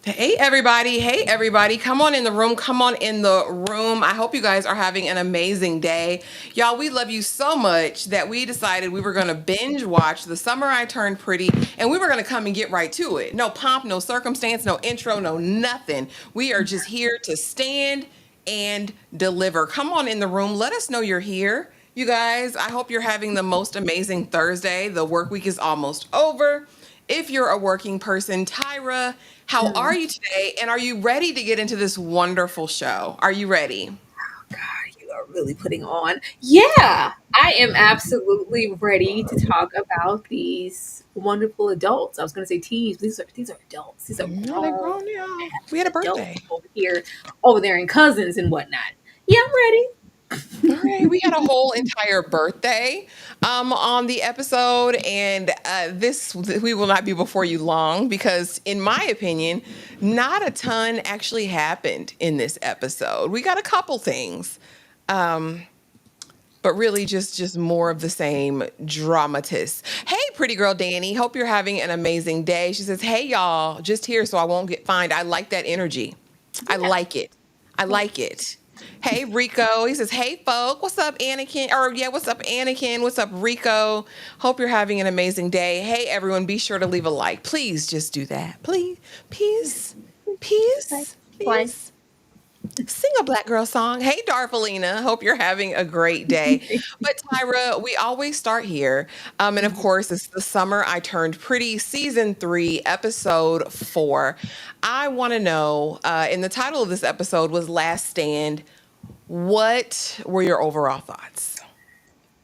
Hey everybody. Hey everybody. Come on in the room. Come on in the room. I hope you guys are having an amazing day. Y'all, we love you so much that we decided we were going to binge watch The Summer I Turned Pretty, and we were going to come and get right to it. No pomp, no circumstance, no intro, no nothing. We are just here to stand and deliver. Come on in the room. Let us know you're here. You guys, I hope you're having the most amazing Thursday. The work week is almost over. If you're a working person, Tyra, how are Mm. you today? And are you ready to get into this wonderful show? Are you ready? God, you are really putting on. Yeah, I am absolutely ready to talk about these wonderful adults. I was going to say teens, but these are adults. These are No, they're grown grown now. We had a adults birthday. over there, and cousins and whatnot. Yeah, I'm ready. All right, we had a whole entire birthday on the episode, and this we will not be before you long because, in my opinion, not a ton actually happened in this episode. We got a couple things, um, but really just more of the same dramatist. Hey, pretty girl Danny, hope you're having an amazing day. She says, "Hey y'all, just here so I won't get fined." I like that energy. I Yeah. like it. I like it. Hey Rico, he says, "Hey folk, what's up Anakin?" Or yeah, what's up Anakin? What's up Rico? Hope you're having an amazing day. Hey everyone, be sure to leave a like. Please just do that. Please, peace, Play, peace, play. please. Sing a black girl song. Hey, Darvelina. Hope you're having a great day. But Tyra, we always start here. And of Mhm. course, it's The Summer I Turned Pretty, season 3, episode 4. I want to know, and the title of this episode was Last Stand. What were your overall thoughts?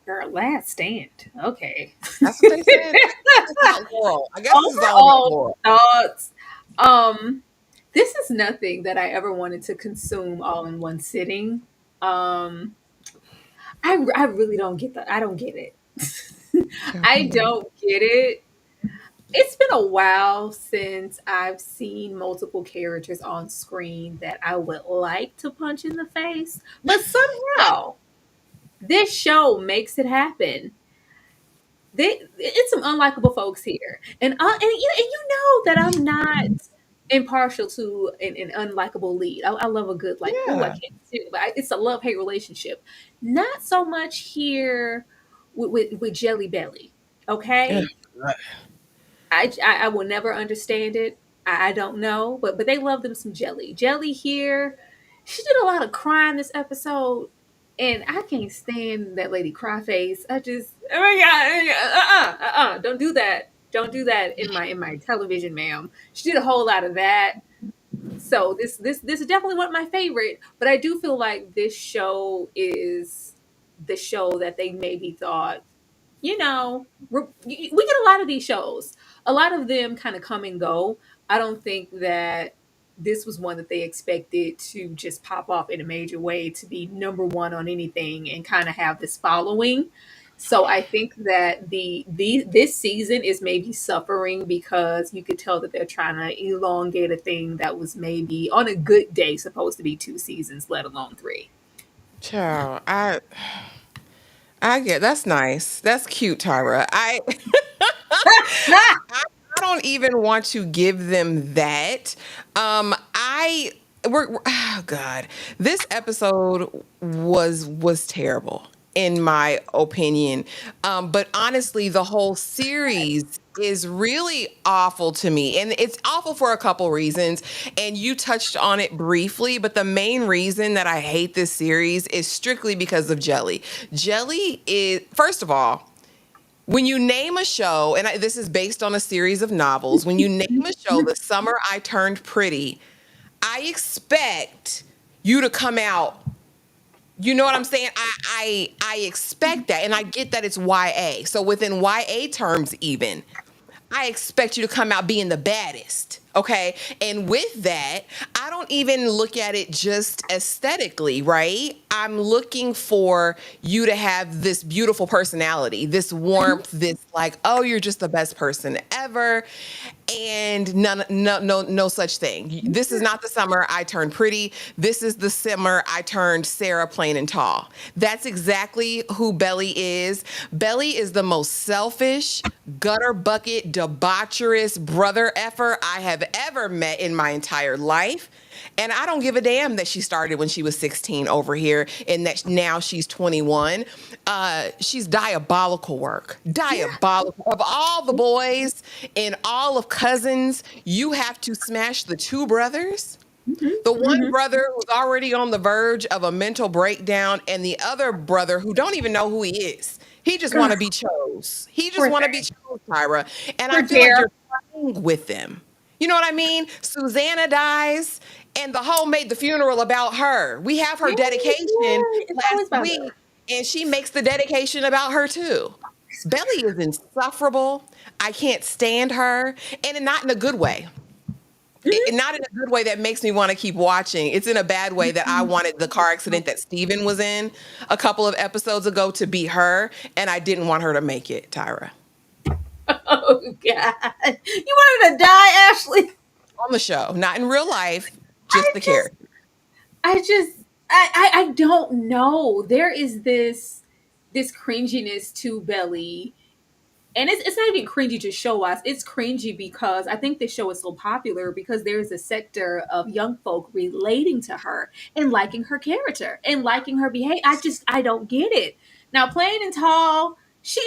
Girl, last stand. Okay. That's what they said. I guess it's about Laurel. I guess this is all about Overall Laurel. thoughts. Um, this is nothing that I ever wanted to consume all in one sitting. Um, I really don't get that. I don't get it. I don't get it. It's been a while since I've seen multiple characters on screen that I would like to punch in the face, but somehow this show makes it happen. It's some unlikable folks here, and you know that I'm not impartial to an unlikable lead. I love a good like, oh, I Yeah. can't do it, but it's a love hate relationship. Not so much here with Jelly Belly. Yeah. Okay, I will never understand it. I don't know, but they love them some Jelly. Jelly here, she did a lot of crying this episode, and I can't stand that lady cry face. I just, oh my god, don't do that. Don't do that in my television, ma'am. She did a whole lot of that. So this is definitely one of my favorite, but I do feel like this show is the show that they maybe thought, we get a lot of these shows. A lot of them kind of come and go. I don't think that this was one that they expected to just pop off in a major way to be number one on anything and kind of have this following. So I think that the this season is maybe suffering because you could tell that they're trying to elongate a thing that was maybe on a good day supposed to be 2 seasons, let alone three. Child, I get that's nice. That's cute, Tyra. I don't even want to give them that. Oh God, this episode was terrible in my opinion. But honestly, the whole series is really awful to me, and it's awful for a couple reasons. And you touched on it briefly, but the main reason that I hate this series is strictly because of Jelly. Jelly is, first of all, when you name a show, and this is based on a series of novels, when you name a show The Summer I Turned Pretty, I expect you to come out. You know what I'm saying? I expect that, and I get that it's YA. So within YA terms, even I expect you to come out being the baddest. Okay. And with that, I don't even look at it just aesthetically, right? I'm looking for you to have this beautiful personality, this warmth, this like, oh, you're just the best person ever. And no such thing. This is not the summer I turned pretty. This is the summer I turned Sarah plain and tall. That's exactly who Belly is. Belly is the most selfish, gutter bucket, debaucherous brother effer I have ever met in my entire life. And I don't give a damn that she started when she was 16 over here and that now she's 21. She's diabolical work. Yeah. Diabolical. Of all the boys and all of cousins, you have to smash the two brothers. The one Hmm. brother who's already on the verge of a mental breakdown, and the other brother who don't even know who he is. He just Girl, want to be chose. He just poor want to be thing. chose, Tyra. And I Poor feel like Jere. you're playing with them. You know what I mean? Susanna dies, and the whole made the funeral about her. We have her Yeah, dedication yeah. It's last always about week, her. and she makes the dedication about her too. Belly is insufferable. I can't stand her, and not in a good way. Hmm. Not in a good way that makes me want to keep watching. It's in a bad way that I wanted the car accident that Steven was in a couple of episodes ago to be her, and I didn't want her to make it, Tyra. Oh God. You want her to die, Ashley? On the show, not in real life, just I the just character. I just I don't know. There is this cringiness to Belly. And it's not even cringy to show us. It's cringy because I think this show is so popular because there's a sector of young folk relating to her and liking her character and liking her behavior. I don't get it. Now, Plain and Tall, she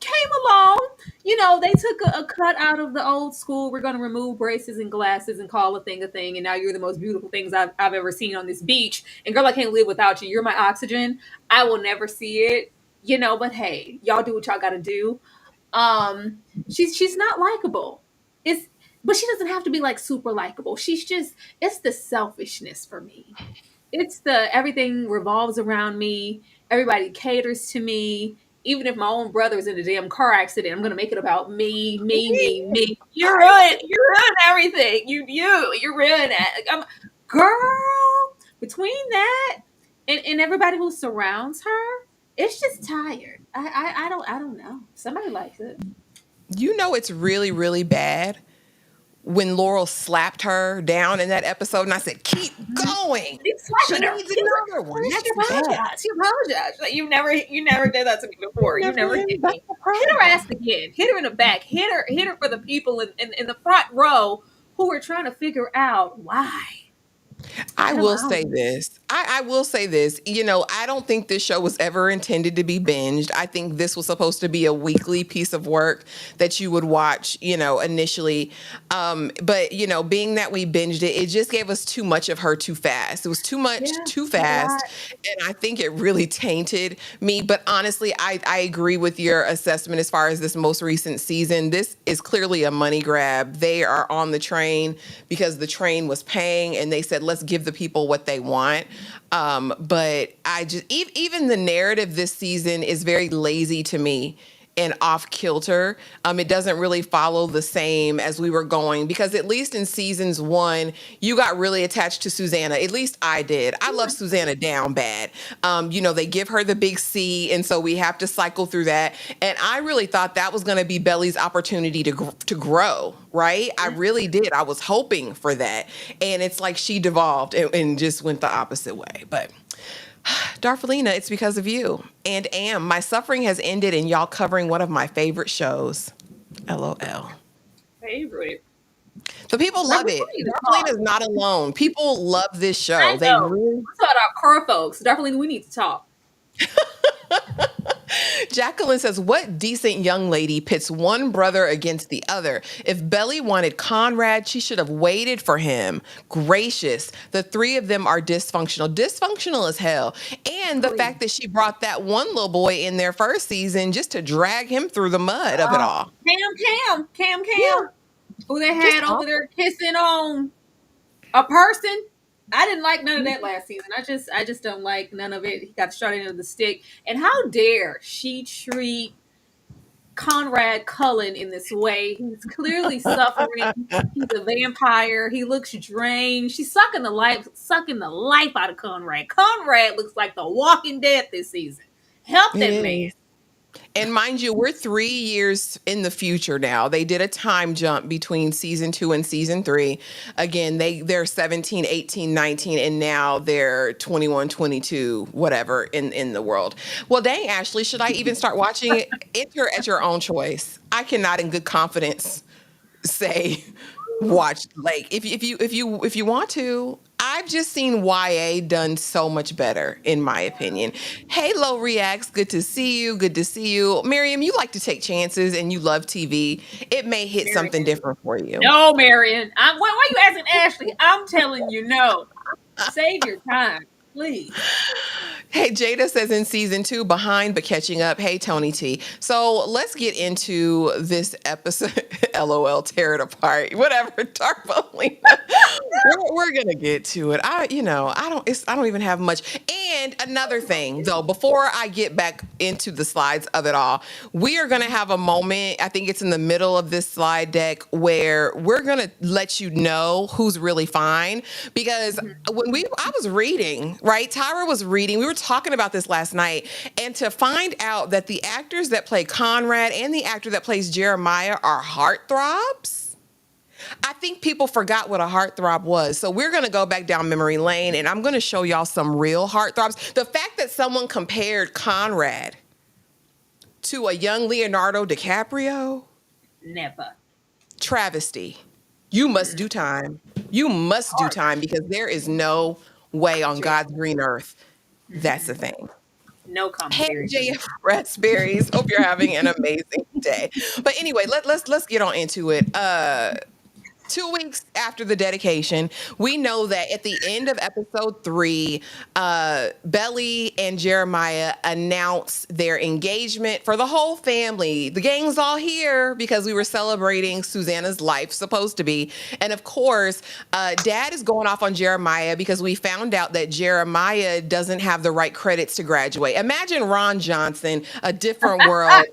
came along. You know, they took a cut out of the old school. We're going to remove braces and glasses and call a thing. And now you're the most beautiful things I've ever seen on this beach. And girl, I can't live without you. You're my oxygen. I will never see it, you know, but hey, y'all do what y'all got to do. She's not likable. It's but she doesn't have to be like super likable. She's just it's the selfishness for me. It's the everything revolves around me. Everybody caters to me. Even if my own brother's in a damn car accident, I'm gonna make it about me, me, me, me. You ruin everything. You ruin it. Girl, between that and everybody who surrounds her, it's just tired. I don't know. Somebody likes it. You know it's really, really bad when Laurel slapped her down in that episode, and I said, "Keep Mhm. going. He's She slapping her. needs another one." She That's bad. apologized. She apologized. Like, you never did that to me before. You Never never in. hit That's me. the Hit her problem. ass again. Hit her in the back. Hit her for the people in the front row who are trying to figure out why. I will I don't say this. I will say this. You know, I don't think this show was ever intended to be binged. I think this was supposed to be a weekly piece of work that you would watch, you know, initially. But, you know, being that we binged it, it just gave us too much of her too fast. It was too much Yeah, too it's a lot. fast. And I think it really tainted me. But honestly, I agree with your assessment as far as this most recent season. This is clearly a money grab. They are on the train because the train was paying and they said, let's give the people what they want. But I just, even the narrative this season is very lazy to me and off kilter. It doesn't really follow the same as we were going because at least in seasons one, you got really attached to Susanna. At least I did. I love Susanna down bad. You know, they give her the big C, and so we have to cycle through that. And I really thought that was going to be Belly's opportunity to grow. Right? I really did. I was hoping for that, and it's like she devolved and just went the opposite way. But Darfalina, it's because of you. And my suffering has ended and y'all covering one of my favorite shows. LOL. Favorite. The people Darby, love we it. need to Darfalina talk. is not alone. People love this show. I They know. really. Let's talk about car folks. Definitely, we need to talk. Jacqueline says, what decent young lady pits one brother against the other? If Belly wanted Conrad, she should have waited for him. Gracious. The three of them are dysfunctional. Dysfunctional as hell. And the Agreed. fact that she brought that one little boy in their first season just to drag him through the mud of it all. Yeah, Cam, who they just had over awful. there kissing on a person. I didn't like none of that last season. I just don't like none of it. He got shot into the stick. And how dare she treat Conrad Cullen in this way? He's clearly suffering. He's a vampire. He looks drained. She's sucking the life out of Conrad. Conrad looks like the Walking Dead this season. Help It that man. is. And mind you, we're 3 years in the future now. They did a time jump between season 2 and season 3. Again, they're 17, 18, 19, and now they're 21, 22, whatever in the world. Well, dang, Ashley, should I even start watching it? Enter at your own choice. I cannot in good confidence say watch, like, if you want to. I've just seen YA done so much better, in my opinion. Hey, Low Reacts, good to see you. Good to see you. Miriam, you like to take chances and you love TV. It may hit something Marion. different for you. No, Marion. Why are you asking Ashley? I'm telling you no. Save your time, please. Hey, Jada says in season 2, behind but catching up. Hey, Tony T. So let's get into this episode. LOL, tear it apart. Whatever, Tarpolina. We're gonna get to it. I don't even have much. And another thing, though, before I get back into the slides of it all, we are gonna have a moment. I think it's in the middle of this slide deck where we're gonna let you know who's really fine. Because I was reading, right? Tyra was reading. We were talking about this last night, and to find out that the actors that play Conrad and the actor that plays Jeremiah are heartthrobs. I think people forgot what a heartthrob was. So we're going to go back down memory lane, and I'm going to show y'all some real heartthrobs. The fact that someone compared Conrad to a young Leonardo DiCaprio, Never. travesty. You must do time. You must do time, because there is no way on God's green earth that's the thing. No Hey, commentary. JF Raspberries. Hope you're having an amazing day. But anyway, let's get on into it. 2 weeks after the dedication, we know that at the end of episode 3, Belly and Jeremiah announce their engagement for the whole family. The gang's all here because we were celebrating Susanna's life, supposed to be. And of course, Dad is going off on Jeremiah because we found out that Jeremiah doesn't have the right credits to graduate. Imagine Ron Johnson, A Different World.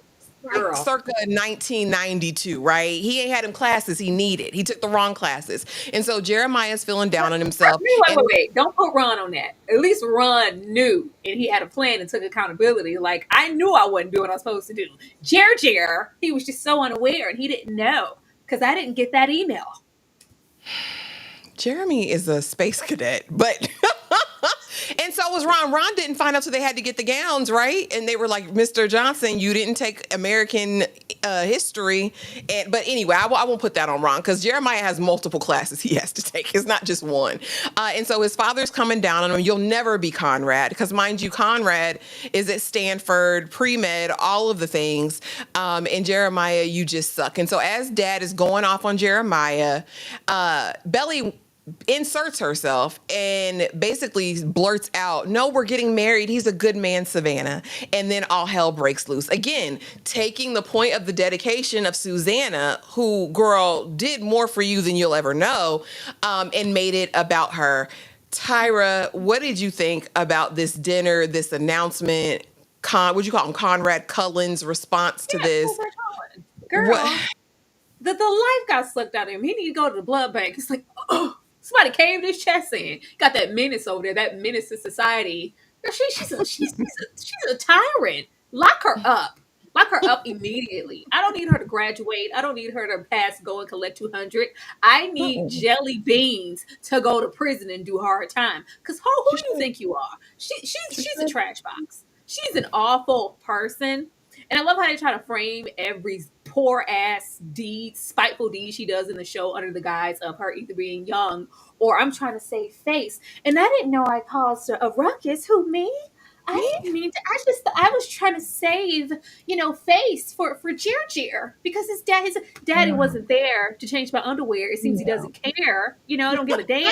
Like Girl. circa 1992, right? He ain't had them classes he needed. He took the wrong classes. And so Jeremiah's feeling down on himself. Wait. Don't put Ron on that. At least Ron knew and he had a plan and took accountability. Like, I knew I wasn't doing what I was supposed to do. Jere, he was just so unaware and he didn't know because I didn't get that email. Jeremy is a space cadet, but and so was Ron. Ron didn't find out till they had to get the gowns, right? And they were like, Mr. Johnson, you didn't take American history. But anyway, I won't put that on Ron, because Jeremiah has multiple classes he has to take. It's not just one. And so his father's coming down on him. You'll never be Conrad, because mind you, Conrad is at Stanford, pre-med, all of the things. And Jeremiah, you just suck. And so as Dad is going off on Jeremiah, Belly inserts herself and basically blurts out, no, we're getting married. He's a good man, Savannah. And then all hell breaks loose. Again, taking the point of the dedication of Susanna, who, girl, did more for you than you'll ever know, and made it about her. Tyra, what did you think about this dinner, this announcement? What'd you call him? Conrad Cullen's response to this? Girl, What? the life got sucked out of him. He need to go to the blood bank. It's like, oh, somebody caved his chest in. Got that menace over there, that menace to society. Girl, she's a tyrant. Lock her up. Lock her up immediately. I don't need her to graduate. I don't need her to pass, go and collect 200. I need jelly beans to go to prison and do hard time. Because who do you think you are? She's a trash box. She's an awful person. And I love how they try to frame every poor ass deed, spiteful deed she does in the show under the guise of her either being young or I'm trying to save face. And I didn't know I caused a ruckus. Who, me? I didn't mean to. I was trying to save, face for Jere because his daddy wasn't there to change my underwear. It seems he doesn't care. I don't give a damn.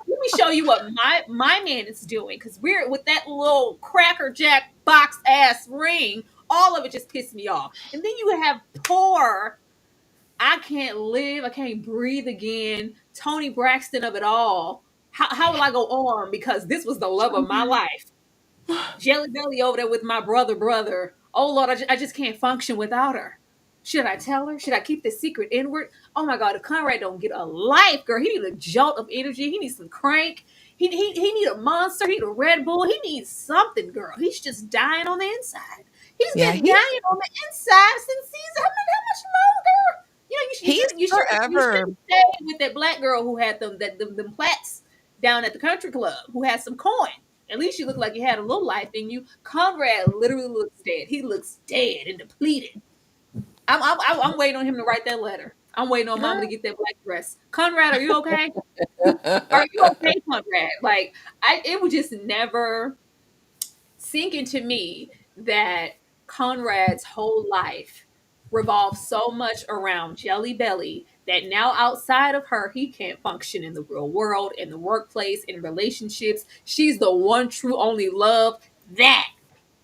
Let me show you what my man is doing, because we're with that little Cracker Jack box ass ring. All of it just pissed me off. And then you have poor, I can't live, I can't breathe again, Tony Braxton of it all. How will I go on? Because this was the love of my life. Jelly Belly over there with my brother. Oh Lord, I just can't function without her. Should I tell her? Should I keep this secret inward? Oh my God, if Conrad don't get a life, girl, he need a jolt of energy. He needs some crank. He need a monster. He need a Red Bull. He needs something, girl. He's just dying on the inside. He's Yeah, been dying on the inside since season. How much longer? he's You should forever. have stayed with that black girl who had them plats down at the country club, who had some coin. At least you look like you had a little life in you. Conrad literally looks dead. He looks dead and depleted. I'm waiting on him to write that letter. I'm waiting on Mama to get that black dress. Conrad, are you okay? Are you okay, Conrad? Like it would just never sink into me that Conrad's whole life revolves so much around Jelly Belly that now outside of her, he can't function in the real world, in the workplace, in relationships. She's the one true only love. That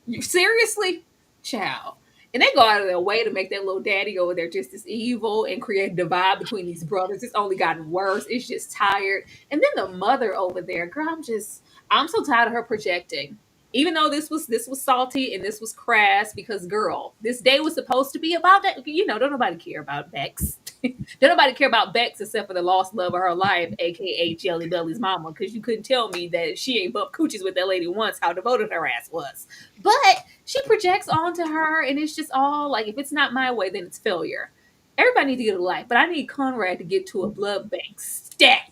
you seriously, child. And they go out of their way to make that little daddy over there just as evil and create a divide between these brothers. It's only gotten worse. It's just tired. And then the mother over there, girl, I'm so tired of her projecting. Even though this was salty and this was crass, because girl, this day was supposed to be about that. Don't nobody care about Bex. Don't nobody care about Bex except for the lost love of her life, aka Jelly Belly's mama. Because you couldn't tell me that she ain't bumped coochies with that lady once, how devoted her ass was. But she projects onto her, and it's just all like, if it's not my way, then it's failure. Everybody needs to get a life, but I need Conrad to get to a blood bank stat.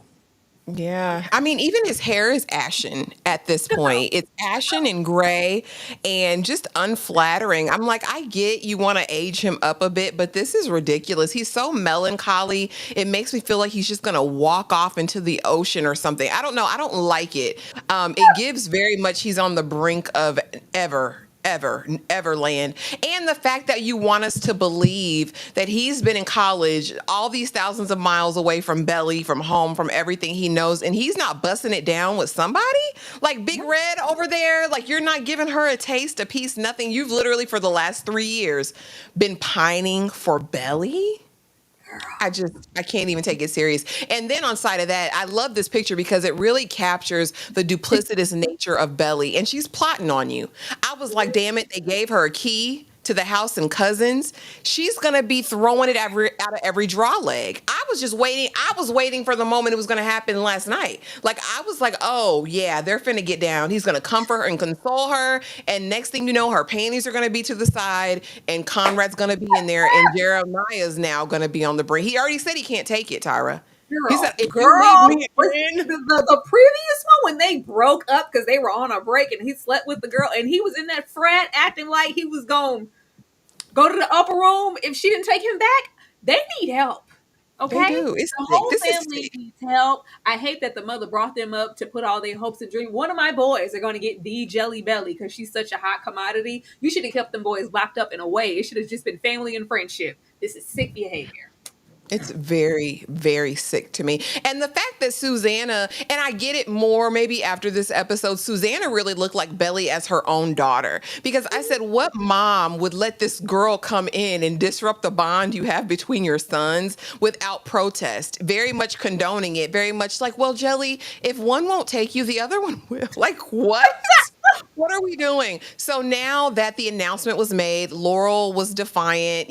Yeah. I mean, even his hair is ashen at this point. It's ashen and gray and just unflattering. I'm like, I get you want to age him up a bit, but this is ridiculous. He's so melancholy. It makes me feel like he's just going to walk off into the ocean or something. I don't know. I don't like it. It gives very much he's on the brink of Everland. And the fact that you want us to believe that he's been in college all these thousands of miles away from Belly, from home, from everything he knows, and he's not busting it down with somebody like Big Red over there. Like, you're not giving her a taste, a piece, nothing. You've literally for the last 3 years been pining for Belly. I can't even take it serious. And then on side of that, I love this picture because it really captures the duplicitous nature of Belly. And she's plotting on you. I was like, damn it, they gave her a key to the house and cousins. She's gonna be throwing it out of every draw leg. I was just waiting. I was waiting for the moment it was gonna happen last night. Like, I was like, oh yeah, they're finna get down. He's gonna comfort her and console her. And next thing you know, her panties are gonna be to the side, and Conrad's gonna be in there, and Jeremiah's now gonna be on the brink. He already said he can't take it, Tyra. He said, if you leave Girl, me was again. the previous one when they broke up because they were on a break and he slept with the girl and he was in that frat acting like he was going to go to the upper room if she didn't take him back? They need help. They Okay? do. It's The sick. whole This is family sick. needs help. I hate that the mother brought them up to put all their hopes and dreams. One of my boys are going to get the Jelly Belly because she's such a hot commodity. You should have kept them boys locked up in a way. It should have just been family and friendship. This is sick behavior. It's very, very sick to me. And the fact that Susanna, and I get it more maybe after this episode, Susanna really looked like Belly as her own daughter. Because I said, what mom would let this girl come in and disrupt the bond you have between your sons without protest? Very much condoning it, very much like, well, Jelly, if one won't take you, the other one will. Like, what? What are we doing? So now that the announcement was made, Laurel was defiant.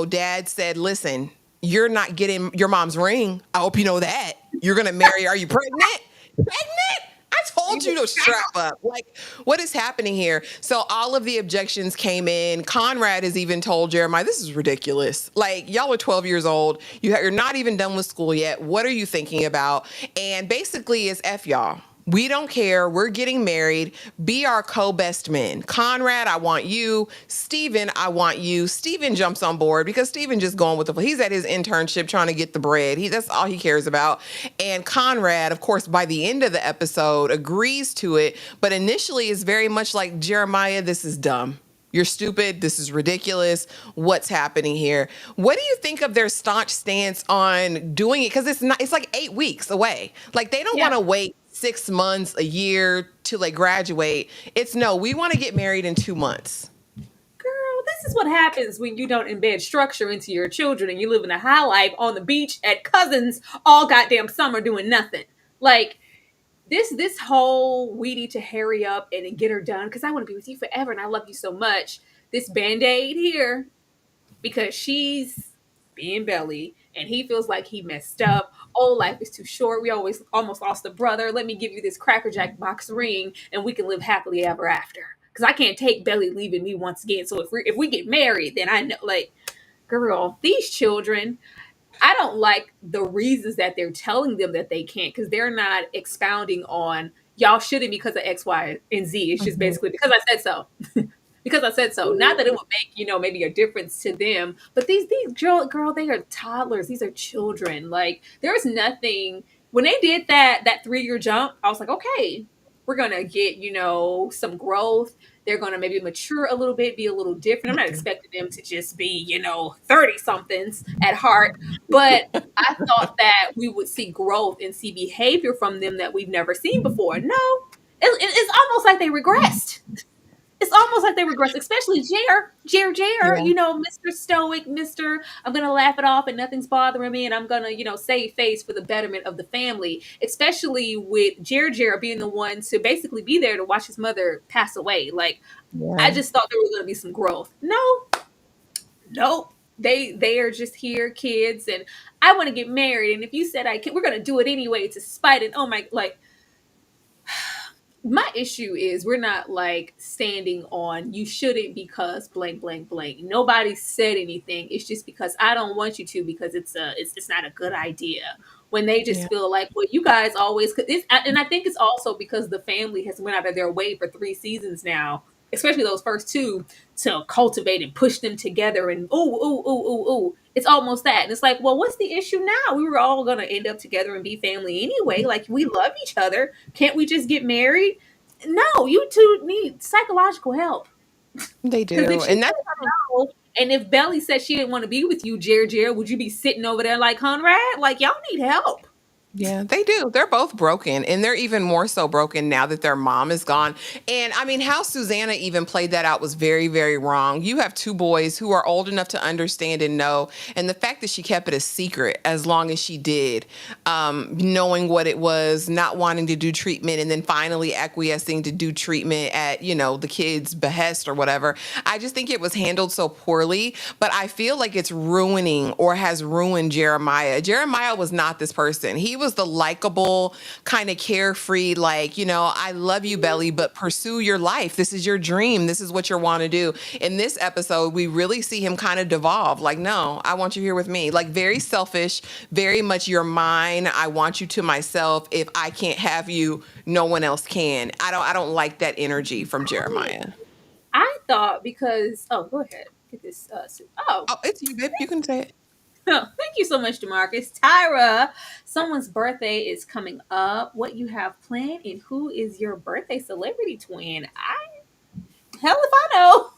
Dad said, listen, you're not getting your mom's ring. I hope you know that. You're going to marry. Are you pregnant? Pregnant? I told you to strap up. Like, what is happening here? So all of the objections came in. Conrad has even told Jeremiah, this is ridiculous. Like, y'all are 12 years old. You're not even done with school yet. What are you thinking about? And basically, it's F y'all. We don't care. We're getting married. Be our co-best men. Conrad, I want you. Steven, I want you. Steven jumps on board because Steven just going with the flow. He's at his internship trying to get the bread. That's all he cares about. And Conrad, of course, by the end of the episode, agrees to it, but initially is very much like, Jeremiah, this is dumb. You're stupid. This is ridiculous. What's happening here? What do you think of their staunch stance on doing it? Because it's like 8 weeks away. Like, they don't Yeah. want to wait 6 months, a year till they graduate. It's no, we want to get married in 2 months. Girl, this is what happens when you don't embed structure into your children and you live in a high life on the beach at cousins all goddamn summer doing nothing. Like this whole we need to hurry up and get her done because I want to be with you forever and I love you so much. This band-aid here because she's being Belly and he feels like he messed up. Oh, life is too short. We almost lost a brother. Let me give you this Cracker Jack box ring and we can live happily ever after. because I can't take Belly leaving me once again. So if we get married, then I know, like, girl, these children, I don't like the reasons that they're telling them that they can't, because they're not expounding on y'all shouldn't because of X, Y, and Z. It's just Mhm. basically because I said so. Because I said so. Not that it would make, maybe a difference to them, but these girl, they are toddlers. These are children. Like, there's nothing when they did that 3 year jump, I was like, okay, we're gonna get, some growth. They're gonna maybe mature a little bit, be a little different. I'm not expecting them to just be, 30 somethings at heart, but I thought that we would see growth and see behavior from them that we've never seen before. No, it's almost like they regressed. It's almost like they regress, especially Jere, Yeah. Mr. Stoic, Mr. I'm gonna laugh it off and nothing's bothering me, and I'm gonna, save face for the betterment of the family. Especially with Jere being the one to basically be there to watch his mother pass away. Like, I Yeah. just thought there was gonna be some growth. No, nope. They are just here, kids, and I want to get married. And if you said I can, we're gonna do it anyway to spite it. Oh my, like, my issue is we're not like standing on you shouldn't because blank blank blank. Nobody said anything. It's just because I don't want you to, because it's not a good idea. When they just Yeah. feel like, well, you guys always could this, and I think it's also because the family has went out of their way for 3 seasons now, especially those first two, to cultivate and push them together, and ooh. It's almost that. And it's like, well, what's the issue now? We were all gonna end up together and be family anyway. Like, we love each other. Can't we just get married? No, you two need psychological help, They because do. if she And said that's no, and if Belly said she didn't want to be with you, Jere, would you be sitting over there like Conrad? Like, y'all need help. yeah, they do. They're both broken, and they're even more so broken now that their mom is gone. And I mean, how Susanna even played that out was very, very wrong. You have two boys who are old enough to understand and know, and the fact that she kept it a secret as long as she did, knowing what it was, not wanting to do treatment, and then finally acquiescing to do treatment at the kid's behest or whatever. I just think it was handled so poorly. But I feel like it's ruining or has ruined Jeremiah. Jeremiah was not this person. He was the likable, kind of carefree, like, I love you, Belly, but pursue your life. This is your dream. This is what you want to do. In this episode, we really see him kind of devolve. Like, no, I want you here with me. Like, very selfish, very much you're mine. I want you to myself. If I can't have you, no one else can. I don't like that energy from Jeremiah. I thought, because go ahead, get this. Oh, it's you, babe. You can say it. Thank you so much, Demarcus. Tyra, someone's birthday is coming up. What you have planned, and who is your birthday celebrity twin? Hell if I know.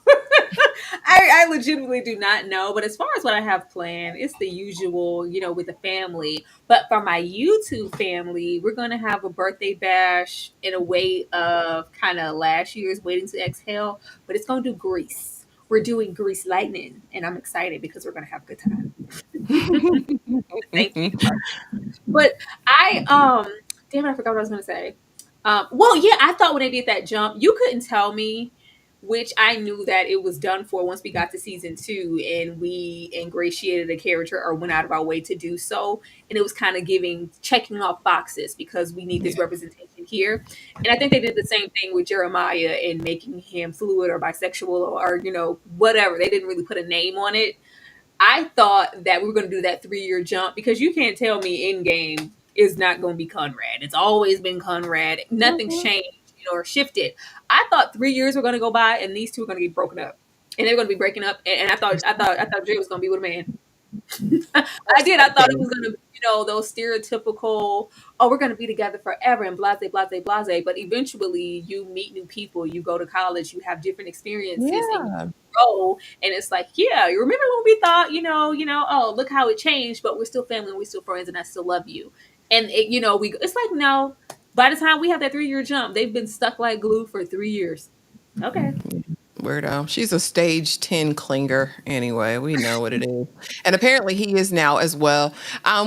I legitimately do not know. But as far as what I have planned, it's the usual, with the family. But for my YouTube family, we're going to have a birthday bash in a way of kind of last year's Waiting to Exhale, but it's going to do Grease. We're doing Grease Lightning, and I'm excited because we're going to have a good time. Thank you. But damn it, I forgot what I was gonna say. Well, yeah, I thought when they did that jump, you couldn't tell me, which I knew that it was done for once we got to season 2 and we ingratiated a character or went out of our way to do so. And it was kind of checking off boxes because we need this Yeah. representation here. And I think they did the same thing with Jeremiah in making him fluid or bisexual or whatever. They didn't really put a name on it. I thought that we were going to do that 3 year jump, because you can't tell me in game is not going to be Conrad. It's always been Conrad. Nothing's Mhm. changed, or shifted. I thought 3 years were going to go by and these two were going to get broken up, and they're going to be breaking up. And I thought Jay was going to be with a man. I did. I thought it was going to be, those stereotypical, oh, we're going to be together forever and blase, blase, blase. But eventually you meet new people, you go to college, you have different experiences, and you Yeah. grow. And it's like, yeah, you remember when we thought, oh, look how it changed, but we're still family and we're still friends and I still love you. And it's like, no, by the time we have that 3 year jump, they've been stuck like glue for 3 years. Okay. Weirdo. She's a stage 10 clinger anyway. We know what it is. And apparently he is now as well.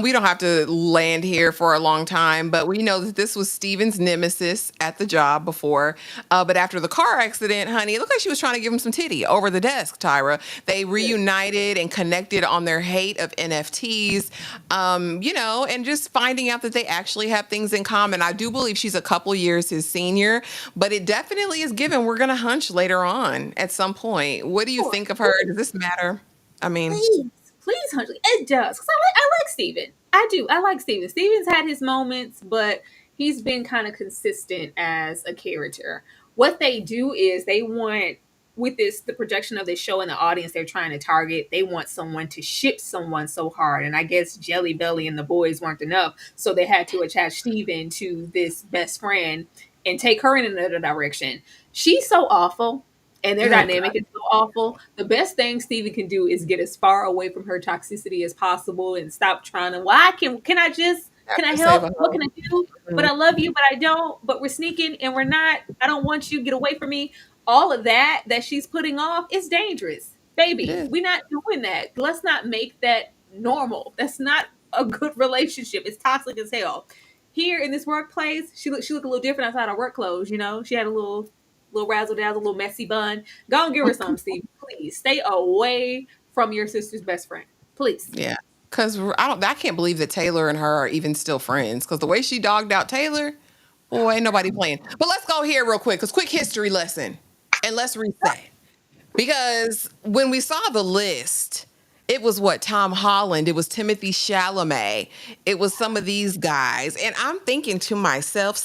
We don't have to land here for a long time, but we know that this was Steven's nemesis at the job before. But after the car accident, honey, it looked like she was trying to give him some titty over the desk, Tyra. They reunited and connected on their hate of NFTs, and just finding out that they actually have things in common. I do believe she's a couple years his senior, but it definitely is given. We're going to hunch later on at some point. What do you Sure. think of her? Does this matter? I mean, Please, please, Huntley. It does. Because I like Steven. I do. I like Steven. Steven's had his moments, but he's been kind of consistent as a character. What they do is they want, with the projection of this show and the audience they're trying to target, they want someone to ship someone so hard. And I guess Jelly Belly and the boys weren't enough. So they had to attach Steven to this best friend and take her in another direction. She's so awful and their oh dynamic God, is so awful. The best thing Steven can do is get as far away from her toxicity as possible and stop trying to. Why can I just have can I to save help? a What can hoe. I do? But Mhm. I love you, but I don't. But we're sneaking and we're not. I don't want you. Get away from me. All of that she's putting off is dangerous, It baby. is. We're not doing that. Let's not make that normal. That's not a good relationship. It's toxic as hell. Here in this workplace, she looked a little different outside her work clothes. You know, she had a little razzle dazzle, little messy bun. Go and give her some, Steve. Please stay away from your sister's best friend. Please. Yeah. Cause I can't believe that Taylor and her are even still friends. Cause the way she dogged out Taylor, boy, ain't nobody playing. But let's go here real quick. Cause quick history lesson. And let's reset. Because when we saw the list, it was what Tom Holland, it was Timothy Chalamet, it was some of these guys. And I'm thinking to myself,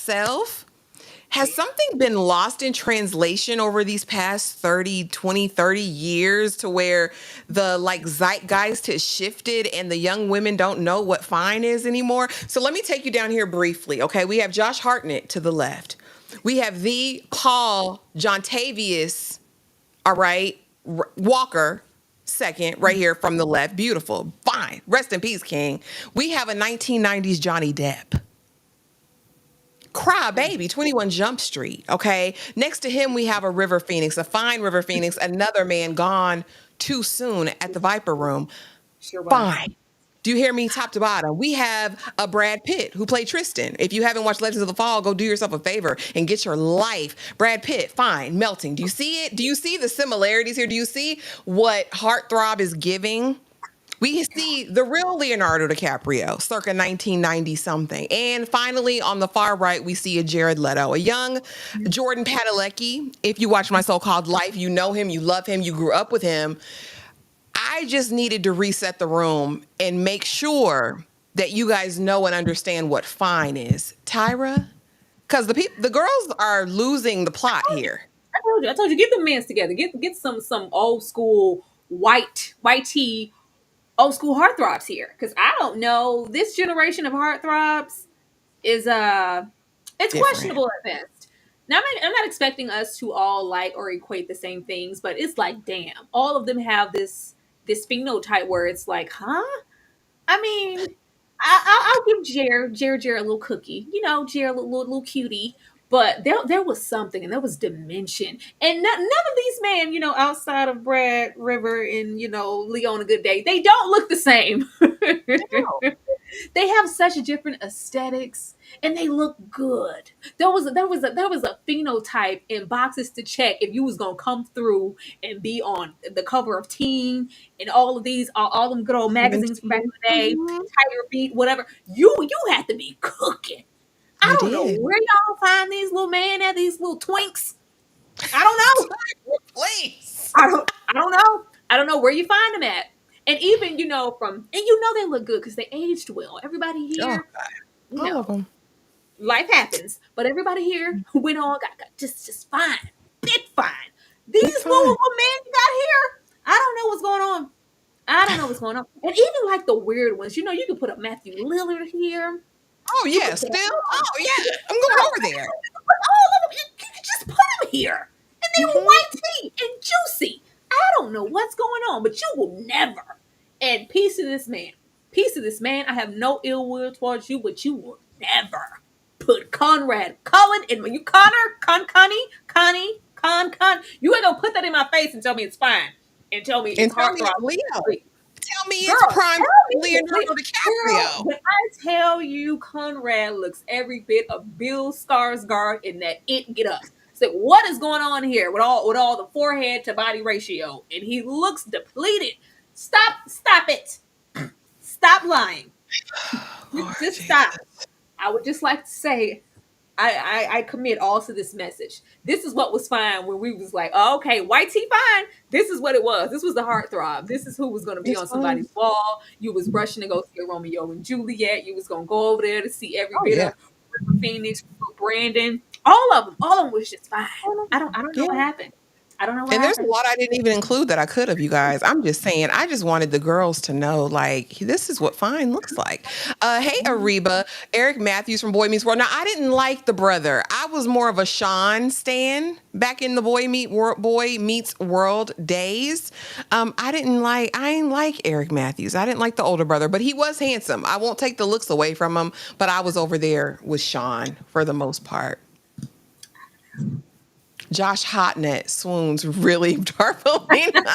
has something been lost in translation over these past 30, 20, 30 years to where the like zeitgeist has shifted and the young women don't know what fine is anymore? So let me take you down here briefly. Okay. We have Josh Hartnett to the left. We have the Paul Jontavius, all right, Walker, second, right here from the left. Beautiful. Fine. Rest in peace, King. We have a 1990s Johnny Depp. Cry Baby, 21 Jump Street. Okay. Next to him, we have a River Phoenix, a fine River Phoenix, another man gone too soon at the Viper Room. Sure was. Fine. Do you hear me top to bottom? We have a Brad Pitt who played Tristan. If you haven't watched Legends of the Fall, go do yourself a favor and get your life. Brad Pitt, fine, melting. Do you see it? Do you see the similarities here? Do you see what Heartthrob is giving? We see the real Leonardo DiCaprio, circa 1990 something. And finally, on the far right, we see a Jared Leto, a young Jordan Padalecki. If you watch My So-Called Life, you know him, you love him, you grew up with him. I just needed to reset the room and make sure that you guys know and understand what fine is. Tyra, because the girls are losing the plot here. I told you, get the men's together. Get some old school white tea, old school heartthrobs here. Because I don't know, this generation of heartthrobs is it's Different. questionable at best. Now I'm not expecting us to all like or equate the same things, but it's like, damn, all of them have this phenotype where it's like, huh? I mean, I'll give Jer a little cookie. You know, Jer a little cutie. But there was something, and there was dimension, and none of these men, outside of Brad River and Leon a Good Day, they don't look the same. No. They have such different aesthetics, and they look good. There was a phenotype in boxes to check if you was gonna come through and be on the cover of Teen and all of these, all them good old magazines from back in 17. the day, Mhm. Tiger Beat, whatever. You had to be cooking. I You don't know did. where y'all find these little men at, these little twinks. I don't know. Please. I don't know. I don't know where you find them at. And even, they look good because they aged well. Everybody Oh, here, you all of know, them. life happens. But everybody here went on, got just fine. Big fine. These Big little fine. men you got here, I don't know what's going on. I don't know what's going on. And even like the weird ones, you could put a Matthew Lillard here. Oh You yeah, could put a still. Oh yeah, you I'm put going a over there. all of them. You could just put them here, and they were Hmm. white tea and juicy. I don't know what's going on, but you will never. And peace to this man. Peace to this man. I have no ill will towards you, but you will never put Conrad, Colin, and you Connor, Connie. You ain't gonna put that in my face and tell me it's fine and tell me And it's tell me heartthrob. it's Leo. Tell me it's Girl, prime tell me Leonardo girl, DiCaprio. when I tell you Conrad looks every bit of Bill Skarsgård in that Get Up. So what is going on here with all the forehead to body ratio? And he looks depleted. Stop it. Stop lying. Lord Just stop. Jesus. I would just like to say I commit all to this message. This is what was fine when we was like, oh, okay, white tea fine. This is what it was. This was the heartthrob. This is who was going to be It on somebody's was. wall. You was rushing to go see a Romeo and Juliet. You was going to go over there to see every Oh bit yeah. of River Phoenix, Brandon. All of them was just fine. I don't know what Yeah. happened. I don't know what And there's a happened. lot I didn't even include that I could have, you guys. I'm just saying, I just wanted the girls to know, like, this is what fine looks like. Hey, Ariba, Eric Matthews from Boy Meets World. Now, I didn't like the brother. I was more of a Sean stan back in the Boy Meets World days. I didn't like Eric Matthews. I didn't like the older brother, but he was handsome. I won't take the looks away from him, but I was over there with Sean for the most part. Josh Hotnet swoons really, Darvelina.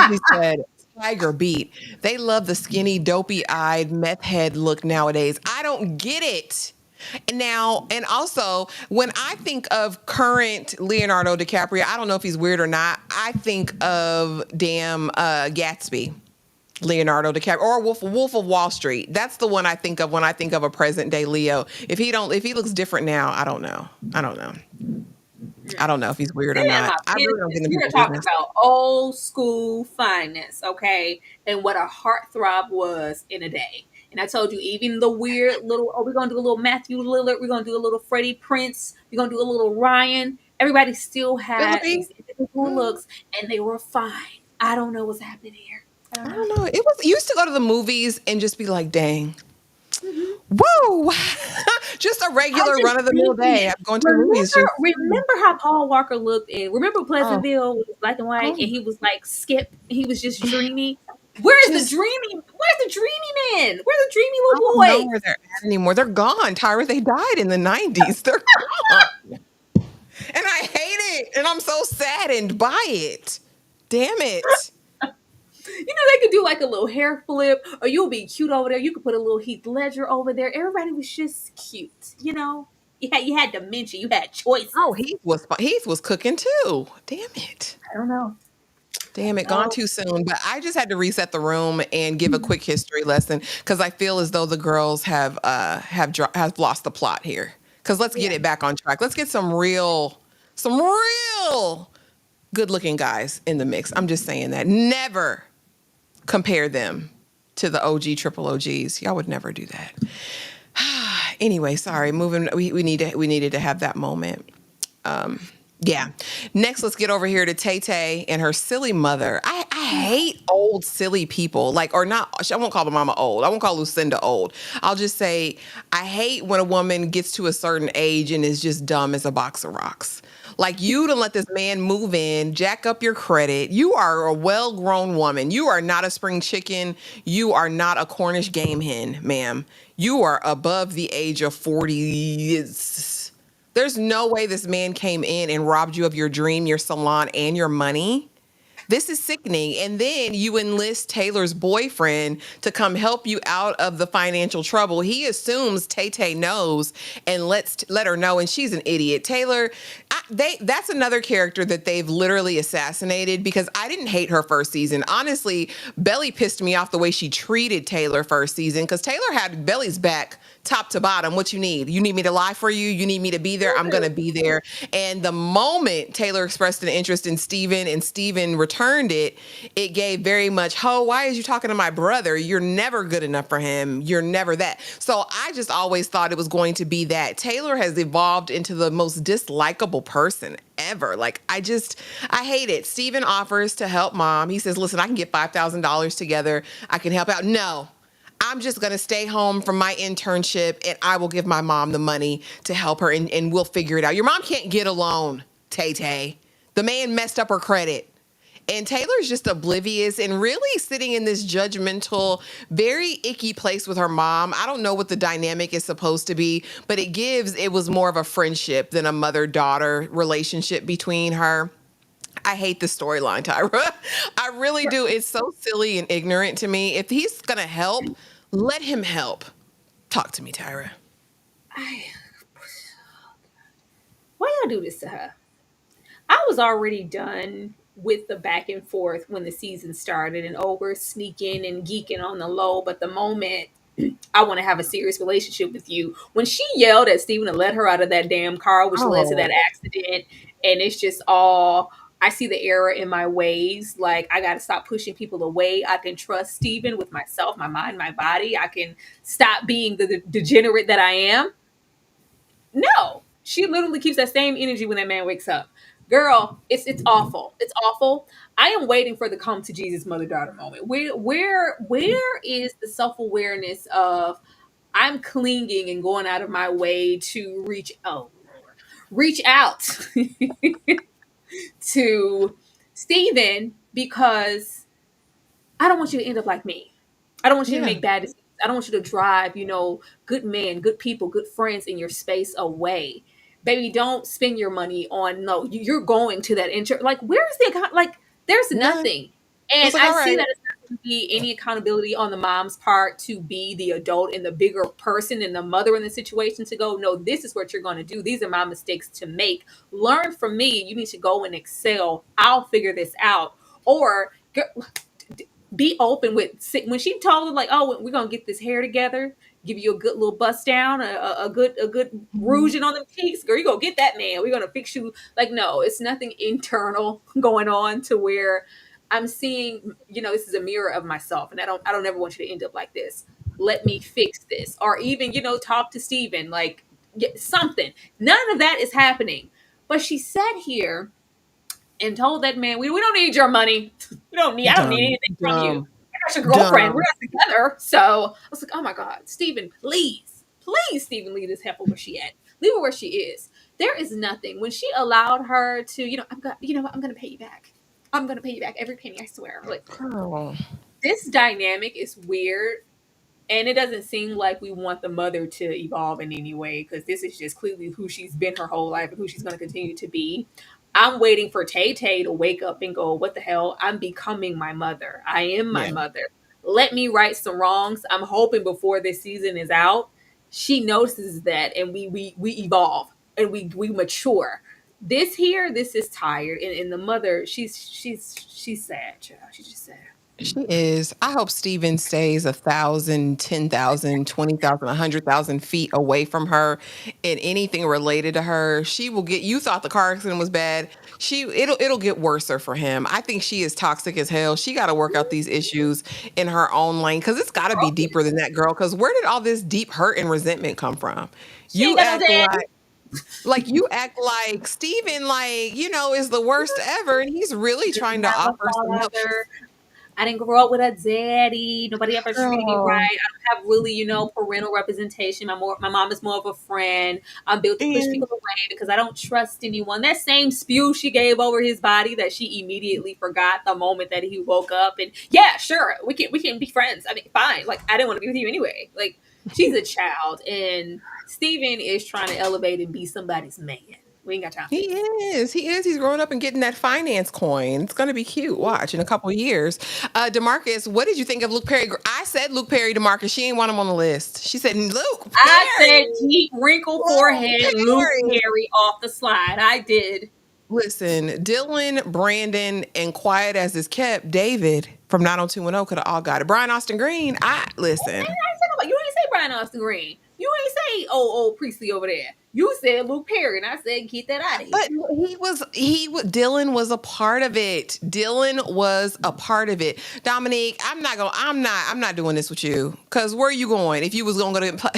He said, Tiger beat. They love the skinny, dopey-eyed meth head look nowadays. I don't get it. Now, and also, when I think of current Leonardo DiCaprio, I don't know if he's weird or not. I think of Gatsby. Leonardo DiCaprio or Wolf of Wall Street. That's the one I think of when I think of a present day Leo. If he looks different now, I don't know. I don't know if he's weird or Stay in not. my I really don't get business. in We're people's talking business. about old school fineness, okay? And what a heartthrob was in a day. And I told you, even the weird little, we're gonna do a little Matthew Lillard, we're gonna do a little Freddie Prince, we're gonna do a little Ryan. Everybody still had Philippi? these individual looks, and they were fine. I don't know what's happening here. I don't I know. don't know. It was you used to go to the movies and just be like, dang. Mhm. Whoa. Just a I regular just run of the mill day. thinking. I'm going to the movies. Remember, Just remember how Paul Walker looked in. Remember oh, Pleasantville was black and white, and oh, he was like Skip. He was just dreamy. Where's the just dreamy? Where's the dreamy man? Where's the dreamy I little don't know boy? where they're at anymore. They're gone, Tyra. They died in the 90s. They're gone. And I hate it. And I'm so saddened by it. Damn it. You know, they could do like a little hair flip, or you'll be cute over there. You could put a little Heath Ledger over there. Everybody was just cute. You know, you had dementia. You had Oh, choices. Heath was cooking too. Damn it. I don't know. I Damn don't it, gone know. too soon. But I just had to reset the room and give a quick history lesson because I feel as though the girls have lost the plot here. Because let's get Yeah. it back on track. Let's get some real good looking guys in the mix. I'm just saying that. Never compare them to the OG triple OGs. Y'all would never do that. Anyway, sorry. Moving. We needed to have that moment. Yeah. Next, let's get over here to Tay Tay and her silly mother. I hate old silly people. Like, or not, I won't call the mama old. I won't call Lucinda old. I'll just say I hate when a woman gets to a certain age and is just dumb as a box of rocks. Like you to let this man move in, jack up your credit. You are a well-grown woman. You are not a spring chicken. You are not a Cornish game hen, ma'am. You are above the age of 40. There's no way this man came in and robbed you of your dream, your salon, and your money. This is sickening. And then you enlist Taylor's boyfriend to come help you out of the financial trouble. He assumes Tay Tay knows and let her know, and she's an idiot. Taylor, that's another character that they've literally assassinated because I didn't hate her first season. Honestly, Belly pissed me off the way she treated Taylor first season because Taylor had Belly's back top to bottom. What you need? You need me to lie for you? You need me to be there? I'm going to be there. And the moment Taylor expressed an interest in Steven and Steven returned it, it gave very much, oh, why is you talking to my brother? You're never good enough for him. You're never that. So I just always thought it was going to be that. Taylor has evolved into the most dislikable person ever. Like, I hate it. Steven offers to help mom. He says, listen, I can get $5,000 together. I can help out. No. I'm just going to stay home from my internship and I will give my mom the money to help her and we'll figure it out. Your mom can't get a loan, Tay Tay. The man messed up her credit. And Taylor's just oblivious and really sitting in this judgmental, very icky place with her mom. I don't know what the dynamic is supposed to be, but it was more of a friendship than a mother-daughter relationship between her. I hate this storyline, Tyra. I really do. It's so silly and ignorant to me. If he's going to help, let him help. Talk to me, Tyra. I, why y'all do this to her? I was already done with the back and forth when the season started, and oh, we're sneaking and geeking on the low. But the moment I want to have a serious relationship with you, when she yelled at Steven to let her out of that damn car, which led to that Oh, accident, and it's just all. I see the error in my ways. Like, I got to stop pushing people away. I can trust Steven with myself, my mind, my body. I can stop being the degenerate that I am. No, she literally keeps that same energy when that man wakes up. Girl, it's awful. It's awful. I am waiting for the come to Jesus mother daughter moment. Where is the self awareness of I'm clinging and going out of my way to reach, oh Lord, reach out to Stephen, because I don't want you to end up like me. I don't want you to yeah. make bad decisions. I don't want you to drive, good men, good people, good friends in your space away. Baby, don't spend your money on, no, you're going to that like, where's the account? Like, there's None. nothing. It was And like, I all see right. that it's not going to be any accountability on the mom's part to be the adult and the bigger person and the mother in the situation to go, no, this is what you're going to do. These are my mistakes to make. Learn from me. You need to go and excel. I'll figure this out. Or be open with, when she told him, like, oh, we're gonna get this hair together, give you a good little bust down, a good Mhm. rouging on the cheeks, girl, you go get that man, we're gonna fix you. Like, no, it's nothing internal going on to where I'm seeing, this is a mirror of myself, and I don't ever want you to end up like this. Let me fix this. Or even, talk to Steven, like, get something. None of that is happening. But she sat here and told that man, we don't need your money. I don't need Dumb, anything from you. dumb, I got your girlfriend. We're dumb. not together. So I was like, oh my God, Stephen, please, please, Stephen, leave this heifer where she at. Leave her where she is. There is nothing. When she allowed her to, I'm gonna pay you back. I'm gonna pay you back every penny, I swear. Like, Girl. this dynamic is weird, and it doesn't seem like we want the mother to evolve in any way, because this is just clearly who she's been her whole life and who she's going to continue to be. I'm waiting for Tay Tay to wake up and go, what the hell? I'm becoming my mother. I am my Yeah. mother. Let me right some wrongs. I'm hoping before this season is out, she notices that, and we evolve and we mature. This is tired, and the mother, she's sad, child. She's just sad. She is. I hope Steven stays 1,000, 10,000, 20,000, 100,000 feet away from her and anything related to her. She will get. You thought the car accident was bad. It'll get worser for him. I think she is toxic as hell. She got to work out these issues in her own lane, because it's got to be Broken. deeper than that, girl. Because where did all this deep hurt and resentment come from? She ain't You got no act daddy. like Steven, like, is the worst ever, and he's really She trying doesn't to have a offer some help. father. I didn't grow up with a daddy. Nobody ever treated me right. Girl. I don't have really, parental representation. My mom is more of a friend. I'm built to push And people away because I don't trust anyone. That same spew she gave over his body that she immediately forgot the moment that he woke up. And yeah, sure, we can be friends. I mean, fine. Like, I didn't want to be with you anyway. Like, she's a child, and Steven is trying to elevate and be somebody's man. We ain't got time for he this. is. He is. He's growing up and getting that finance coin. It's going to be cute. Watch in a couple of years. DeMarcus, what did you think of Luke Perry? I said Luke Perry, DeMarcus. She ain't want him on the list. She said Luke I Perry. said deep wrinkle Luke forehead, Luke Perry. Perry off the slide. I did. Listen, Dylan, Brandon, and quiet as is kept, David from 90210 could have all got it. Brian Austin Green, I listen. I said, you ain't say Brian Austin Green. You ain't say old Priestley over there. You said Luke Perry, and I said get that out of But here. Dylan was a part of it. Dylan was a part of it. Dominique, I'm not doing this with you. Cause where are you going? If you was gonna go to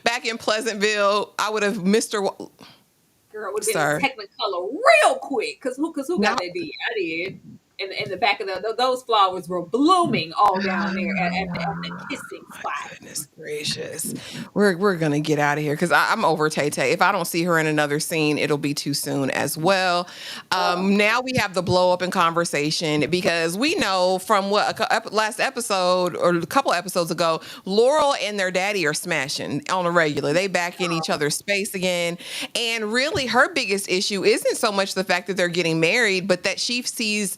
back in Pleasantville, I would have Girl would have been in sir. Technicolor real quick. Cause who got Now that D? I did. in the back of those flowers were blooming all down there at the Ah, kissing my spot. goodness gracious. We're gonna get out of here because I'm over Tay Tay. If I don't see her in another scene, it'll be too soon as well. Oh, Now we have the blow up in conversation because we know from what last episode or a couple episodes ago, Laurel and their daddy are smashing on a regular. They back in each other's space again, and really her biggest issue isn't so much the fact that they're getting married, but that she sees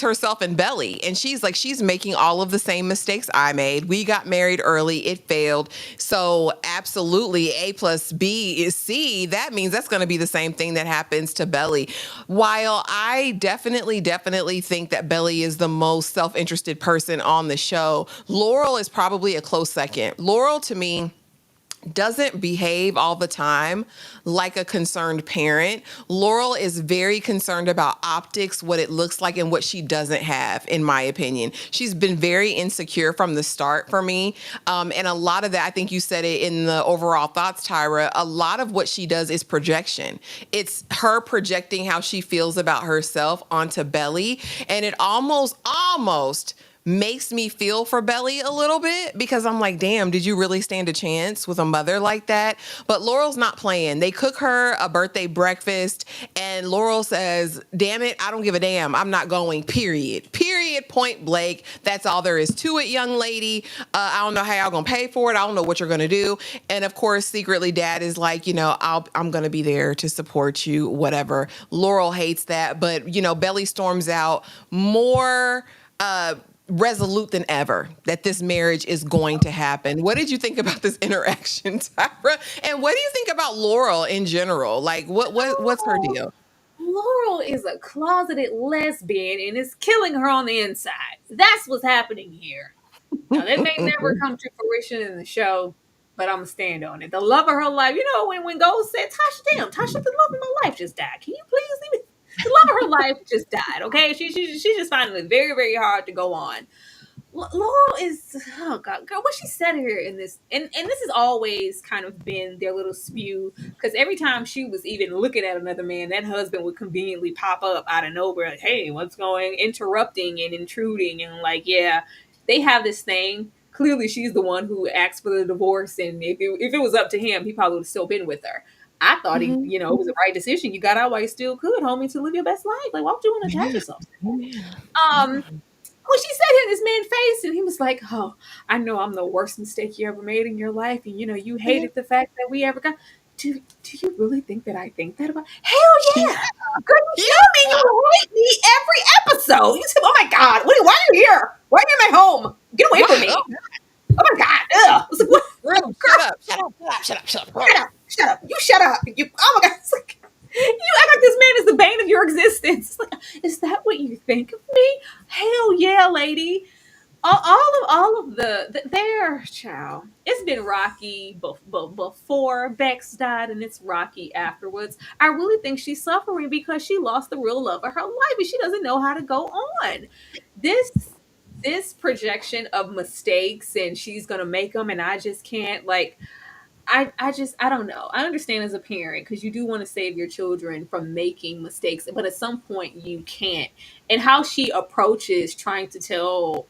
herself in Belly, and she's making all of the same mistakes I made. We got married early, it failed. So absolutely, A plus B is C. That means that's going to be the same thing that happens to Belly. While I definitely think that Belly is the most self-interested person on the show, Laurel is probably a close second. Laurel, to me, doesn't behave all the time like a concerned parent. Laurel is very concerned about optics, what it looks like, and what she doesn't have, in my opinion. She's been very insecure from the start for me. And a lot of that, I think you said it in the overall thoughts, Tyra, a lot of what she does is projection. It's her projecting how she feels about herself onto Belly. And it almost makes me feel for Belly a little bit because I'm like, damn, did you really stand a chance with a mother like that? But Laurel's not playing. They cook her a birthday breakfast, and Laurel says, damn it, I don't give a damn. I'm not going, period. Period, point blank. That's all there is to it, young lady. I don't know how y'all gonna pay for it. I don't know what you're gonna do. And of course, secretly, dad is like, I'm gonna be there to support you, whatever. Laurel hates that, but, Belly storms out more resolute than ever that this marriage is going to happen. What did you think about this interaction, Tyra? And what do you think about Laurel in general? Like, what's her oh, deal? Laurel is a closeted lesbian and is killing her on the inside. That's what's happening here. Now, that may never come to fruition in the show, but I'm gonna stand on it. The love of her life, when Gold said, Tasha, damn, Tasha, the love of my life just died. Can you please leave me? The love of her life just died, okay? She's just finding it very, very hard to go on. Laurel is, oh god, girl, what she said here in this, and this has always kind of been their little spew, because every time she was even looking at another man, that husband would conveniently pop up out of nowhere, like, hey, what's going, interrupting and intruding, and like, yeah, they have this thing. Clearly, she's the one who asked for the divorce, and if it was up to him, he probably would have still been with her. I thought he, Mhm. it was the right decision. You got out while you still could, homie, to live your best life. Like, why would you want to attach Yeah. yourself? Amen. Um, when she said it in this man's face, and he was like, "Oh, I know I'm the worst mistake you ever made in your life, and you Yeah. hated the fact that we ever got." Do you really think that I think that about? Hell Yeah. yeah! Girl, you tell me you hate me every episode. You say, "Oh my god, why are you here? Why are you in my home? Get away from Why? me! Oh, Oh my god, ugh!" I was like, "What, girl, shut girl? up. Shut up. Shut up. Shut up. Shut up. Shut up! Shut up! You shut up! You, oh my god!" It's like, you act like this man is the bane of your existence. It's like, is that what you think of me? Hell yeah, lady. All of their child. It's been rocky before Bex died, and it's rocky afterwards. I really think she's suffering because she lost the real love of her life, and she doesn't know how to go on. This this projection of mistakes, and she's gonna make them, and I just can't. Like, I don't know. I understand as a parent because you do want to save your children from making mistakes, but at some point you can't. And how she approaches trying to tell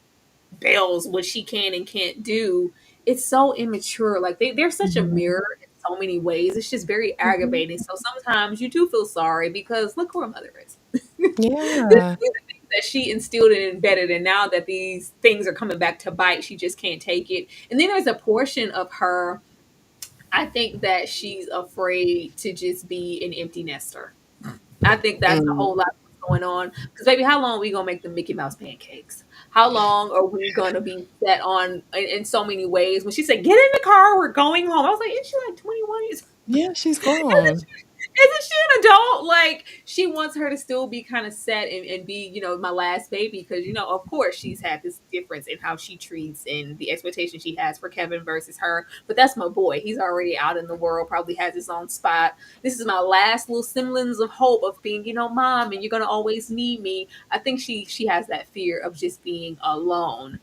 Bells what she can and can't do, it's so immature. Like, they're such a Mhm. mirror in so many ways. It's just very Mhm. aggravating. So sometimes you do feel sorry because look who her mother is. These Yeah. are things that she instilled and embedded, and now that these things are coming back to bite, she just can't take it. And then there's a portion of her, I think, that she's afraid to just be an empty nester. I think that's a Mm. whole lot of what's going on. Because baby, how long are we gonna make the Mickey Mouse pancakes? How long are we gonna be set on in so many ways? When she said, "Get in the car, we're going home," I was like, "Is she like 21 years?" Yeah, she's grown. Isn't she an adult? Like, she wants her to still be kind of set and be, my last baby. Because, of course, she's had this difference in how she treats and the expectation she has for Kevin versus her. But that's my boy. He's already out in the world, probably has his own spot. This is my last little semblance of hope of being, mom, and you're going to always need me. I think she has that fear of just being alone.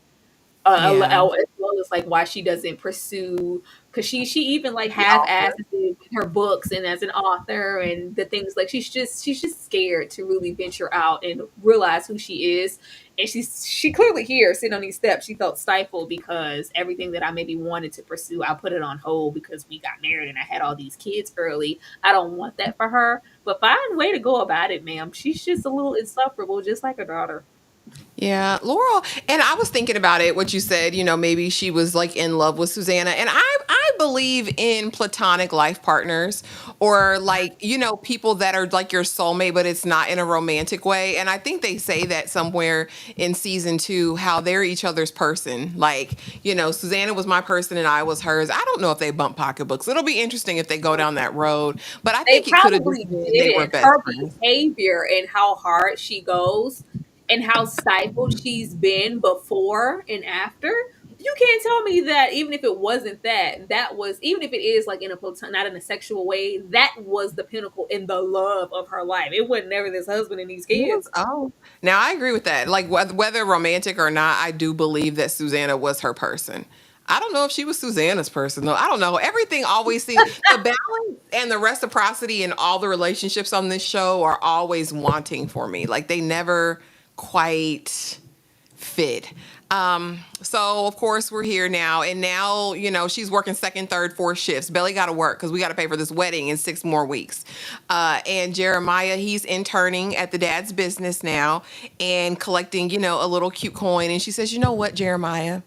Yeah. as well as like why she doesn't pursue, because she even like The half author. asses it with her books and as an author and the things, like she's just scared to really venture out and realize who she is. And she clearly here sitting on these steps, she felt stifled because everything that I maybe wanted to pursue, I put it on hold because we got married and I had all these kids early. I don't want that for her. But find a way to go about it, ma'am. She's just a little insufferable, just like her daughter. Yeah, Laurel. And I was thinking about it, what you said, maybe she was like in love with Susanna. And I believe in platonic life partners, or like, people that are like your soulmate, but it's not in a romantic way. And I think they say that somewhere in season 2, how they're each other's person. Like, Susanna was my person and I was hers. I don't know if they bump pocketbooks. It'll be interesting if they go down that road, but I They think it could have just probably been they were didn't. best Her friends. behavior and how hard she goes and how stifled she's been before and after. You can't tell me that even if it wasn't that, that was, even if it is like in a not in a sexual way, that was the pinnacle in the love of her life. It wasn't never this husband and these It was, kids. oh, now I agree with that. Like whether romantic or not, I do believe that Susanna was her person. I don't know if she was Susanna's person though. I don't know. Everything always seems the balance and the reciprocity in all the relationships on this show are always wanting for me. Like they never quite fit. So of course we're here now, and now she's working second, third, fourth shifts. Belly got to work because we got to pay for this wedding in 6 more weeks. And Jeremiah, he's interning at the dad's business now and collecting a little cute coin. And she says, you know what, Jeremiah?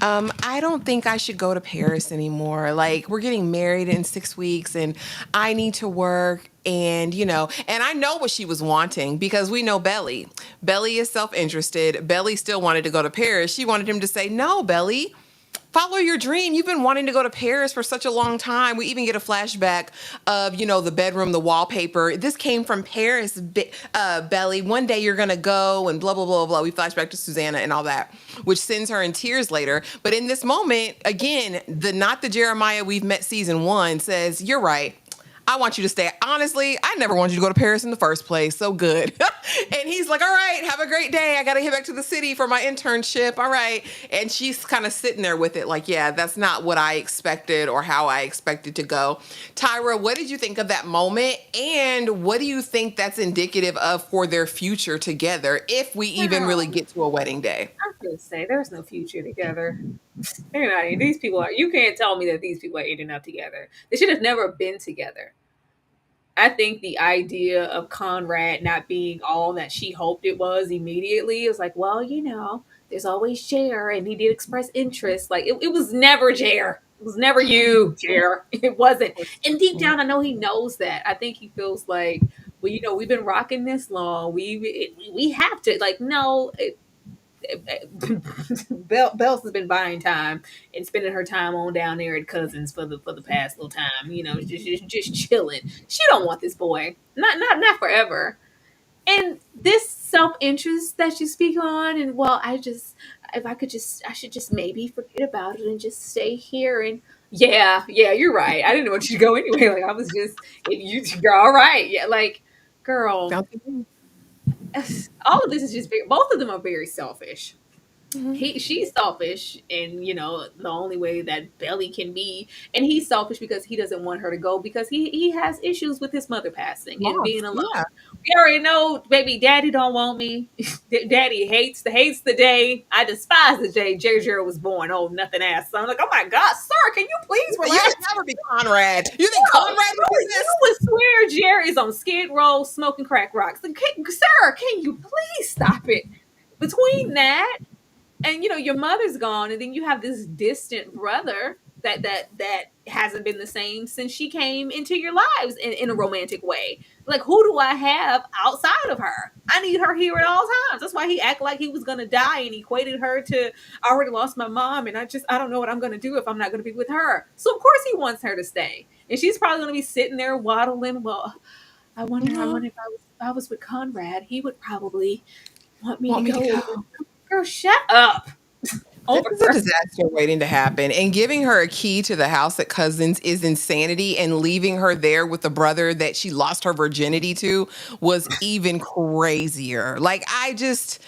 I don't think I should go to Paris anymore. Like, we're getting married in 6 weeks and I need to work. And I know what she was wanting because we know Belly. Belly is self interested. Belly still wanted to go to Paris. She wanted him to say, no, Belly, follow your dream. You've been wanting to go to Paris for such a long time. We even get a flashback of, the bedroom, the wallpaper. This came from Paris, Belly. One day you're going to go and blah, blah, blah, blah. We flash back to Susanna and all that, which sends her in tears later. But in this moment, again, not the Jeremiah we've met season 1 says, you're right. I want you to stay. Honestly, I never wanted you to go to Paris in the first place. So good. And he's like, all right, have a great day. I got to get back to the city for my internship. All right. And she's kind of sitting there with it like, yeah, that's not what I expected or how I expected to go. Tyra, what did you think of that moment? And what do you think that's indicative of for their future together, if we even really Girl, get to a wedding day? I'm gonna say there's no future together. They're not. These people are. You can't tell me that these people are ending up together. They should have never been together. I think the idea of Conrad not being all that she hoped it was immediately, it was like, well, there's always Jer, and he did express interest. Like it was never Jer. It was never you, Jer. It wasn't. And deep down, I know he knows that. I think he feels like, well, we've been rocking this long. We have to. Like, no, Bells has been buying time and spending her time on down there at cousins for the past little time. Just chilling. She don't want this boy. Not forever. And this self interest that you speak on, and well, if I could I should just maybe forget about it and just stay here. And yeah, you're right. I didn't want you to go anyway. Like I was just, if you're all right. Yeah, like girl, Sounds good. all of this is just both of them are very selfish. Mhm. She's selfish in the only way that Belly can be, and he's selfish because he doesn't want her to go because he has issues with his mother passing and Lost. being alone. Yeah. We already know, baby daddy don't want me. Daddy hates the day. I despise the day Jere was born. Oh, nothing ass son. Like, oh my god, sir, can you please You relax? could never be Conrad. You think No, Conrad would do you this? would swear Jerry's on Skid Row smoking crack rocks. Like, sir, can you please stop it? Between that and your mother's gone, and then you have this distant brother that hasn't been the same since she came into your lives in a romantic way. Like, who do I have outside of her? I need her here at all times. That's why he acted like he was gonna die and equated her to, I already lost my mom, and I don't know what I'm gonna do if I'm not gonna be with her. So of course he wants her to stay, and she's probably gonna be sitting there waddling. Well, I Mhm. wonder if I was with Conrad, he would probably want me to Want me to go. go? Girl, shut up This over is a her. disaster waiting to happen. And giving her a key to the house at Cousins is insanity. And leaving her there with the brother that she lost her virginity to was even crazier. Like, I just,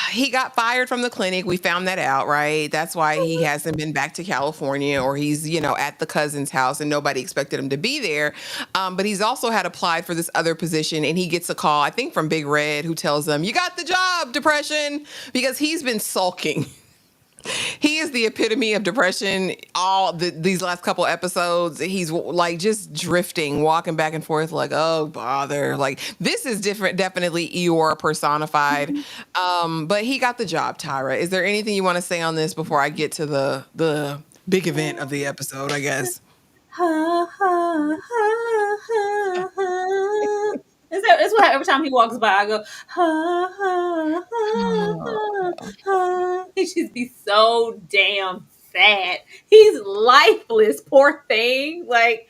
he got fired from the clinic. We found that out, right? That's why he hasn't been back to California, or he's, at the cousin's house and nobody expected him to be there. But he's also had applied for this other position, and he gets a call, I think from Big Red, who tells him, "You got the job, depression," because he's been sulking. He is the epitome of depression. These last couple episodes, he's like just drifting, walking back and forth, like, oh bother. Like, this is different, definitely Eeyore personified. But he got the job. Tyra, is there anything you want to say on this before I get to the big event of the episode? I guess. That's what every time he walks by, I go, ha, ha, ha, ha, ha. He should be so damn sad. He's lifeless, poor thing. Like,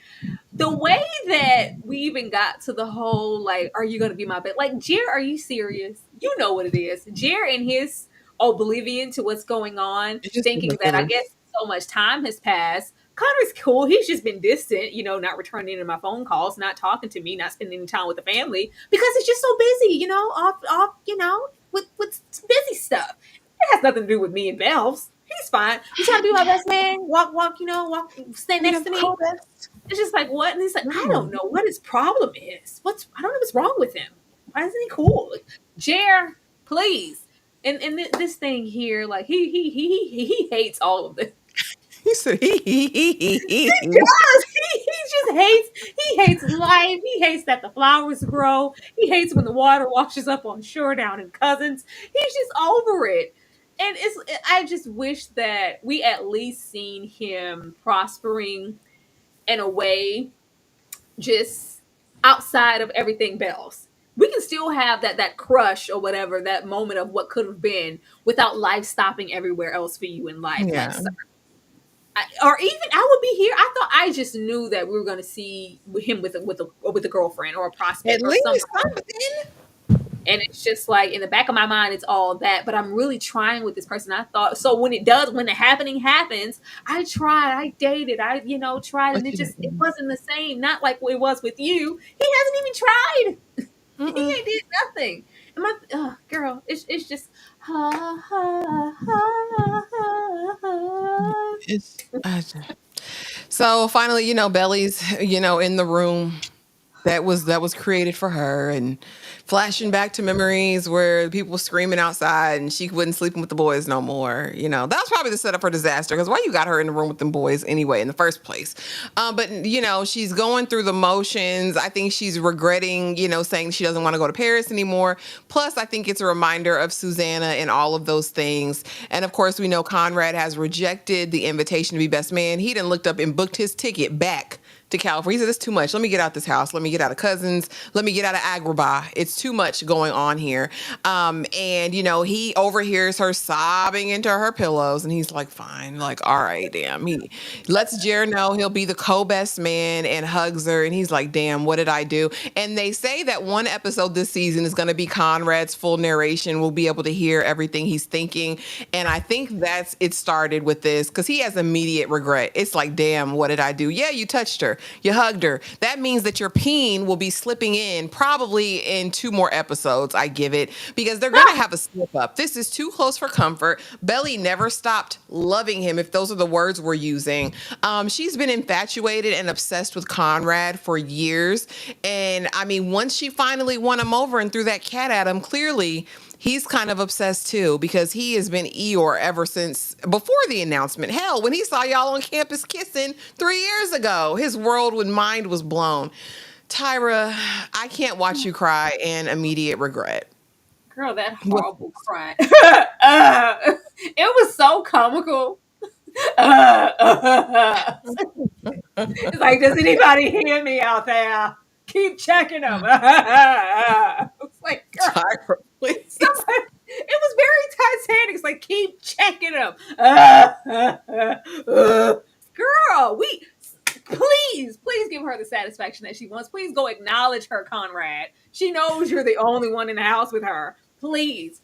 the way that we even got to the whole, like, are you going to be my bed? Like, Jere, are you serious? You know what it is. Jere and his oblivion to what's going on, It's just thinking that I ridiculous. guess so much time has passed. Connor's cool. He's just been distant, not returning any of my phone calls, not talking to me, not spending any time with the family because he's just so busy, off, with busy stuff. It has nothing to do with me and Bells. He's fine. You trying to be my best man? Walk, walk, stand We next have to me. co-best. It's just like, what? And he's like, I don't know what his problem is. I don't know what's wrong with him. Why isn't he cool? Like, Jere, please. And this thing here, like he hates all of this. He said He does. He just hates life. He hates that the flowers grow. He hates when the water washes up on shore down in Cousins. He's just over it. And I just wish that we at least seen him prospering in a way just outside of everything else. We can still have that crush or whatever, that moment of what could have been without life stopping everywhere else for you in life. Like, yeah. or even I would be here. I just knew that we were going to see him with a girlfriend or a At prospect or least somebody. something. And it's just like in the back of my mind, it's all that. But I'm really trying with this person. I thought so when the happening happens, I tried, I dated, I tried, and But it wasn't the same. Not like it was with you. He hasn't even tried. He mm-mm. ain't did nothing. And girl, it's just ha ha ha ha. It's so finally, Belly's, in the room that was created for her, and flashing back to memories where people were screaming outside and she wasn't sleeping with the boys no more. That was probably the setup for disaster, because why you got her in the room with them boys anyway in the first place? But she's going through the motions. I think she's regretting, saying she doesn't want to go to Paris anymore. Plus, I think it's a reminder of Susanna and all of those things. And of course, we know Conrad has rejected the invitation to be best man. He done looked up and booked his ticket back to California. He said, it's too much. Let me get out this house. Let me get out of Cousins. Let me get out of Agrabah. It's too much going on here. And, he overhears her sobbing into her pillows, and he's like, fine. Like, all right, damn. He lets Jere know he'll be the co-best man and hugs her. And he's like, damn, what did I do? And they say that one episode this season is going to be Conrad's full narration. We'll be able to hear everything he's thinking. And I think it started with this, because he has immediate regret. It's like, damn, what did I do? Yeah, you touched her. You hugged her. That means that your peen will be slipping in probably in 2 more episodes, I give it, because they're going to have a slip up. This is too close for comfort. Belly never stopped loving him, if those are the words we're using. She's been infatuated and obsessed with Conrad for years. And I mean, once she finally won him over and threw that cat at him, clearly he's kind of obsessed too, because he has been Eeyore ever since before the announcement. Hell, when he saw y'all on campus kissing 3 years ago, his mind was blown. Tyra, I can't watch you cry in immediate regret. Girl, that What? horrible cry. It was so comical. It's like, does anybody hear me out there? Keep checking them. It's like, girl, Tyra, please. somebody, it was very Titanic. It's like, keep checking them. Girl, please give her the satisfaction that she wants. Please go acknowledge her, Conrad. She knows you're the only one in the house with her. Please.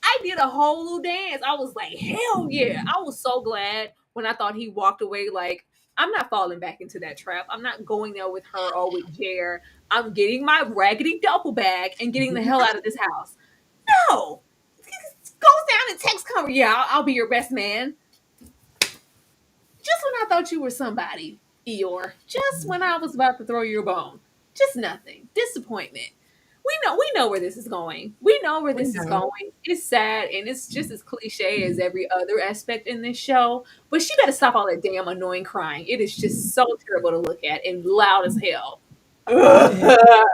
I did a whole little dance. I was like, hell yeah. I was so glad when I thought he walked away. Like, I'm not falling back into that trap. I'm not going there with her or with Jere. I'm getting my raggedy duffel bag and getting the hell out of this house. No. Go text come. Yeah, I'll be your best man. Just when I thought you were somebody, Eeyore. Just when I was about to throw you a bone. Just nothing. Disappointment. We know where this is going. We know where We this is know. going. It's sad and it's just as cliche as every other aspect in this show. But she better stop all that damn annoying crying. It is just so terrible to look at and loud as hell. Yeah.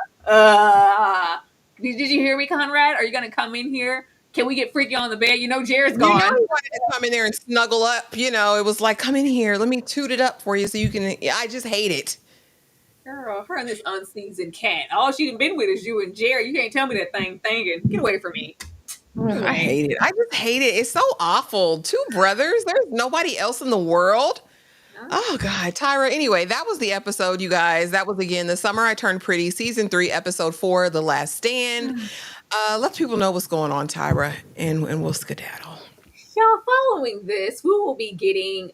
Did you hear me, Conrad? Are you gonna come in here? Can we get freaky on the bed? You know Jared's You know, gone. he wanted to come in there and snuggle up. You know, it was like, come in here. Let me toot it up for you so you can. I just hate it. Girl, her and this unseasoned cat. All she done been with is you and Jerry. You can't tell me that thing thinking. Get away from me. Get Ugh, I away. hate it. I just hate it. It's so awful. Two brothers. There's nobody else in the world. Huh? Oh God, Tyra. Anyway, that was the episode, you guys. That was again the summer I turned pretty, season 3, episode 4, The Last Stand. Let people know what's going on, Tyra, and we'll skedaddle. Y'all, following this, we will be getting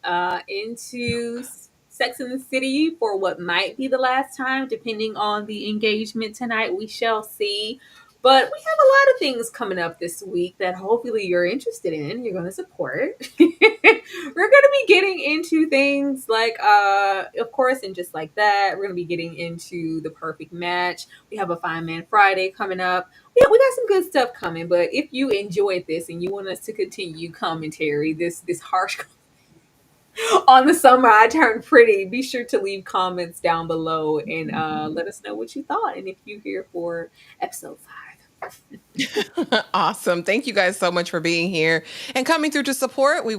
into Sex in the City for what might be the last time, depending on the engagement tonight. We shall see. But we have a lot of things coming up this week that hopefully you're interested in. You're going to support. We're going to be getting into things like, of course, and just like that, we're going to be getting into the perfect match. We have a 5-Man Friday coming up. Yeah, we got some good stuff coming, but if you enjoyed this and you want us to continue commentary, this harsh on the summer I turned pretty, be sure to leave comments down below and let us know what you thought and if you're here for episode 5. Awesome. Thank you guys so much for being here and coming through to support. We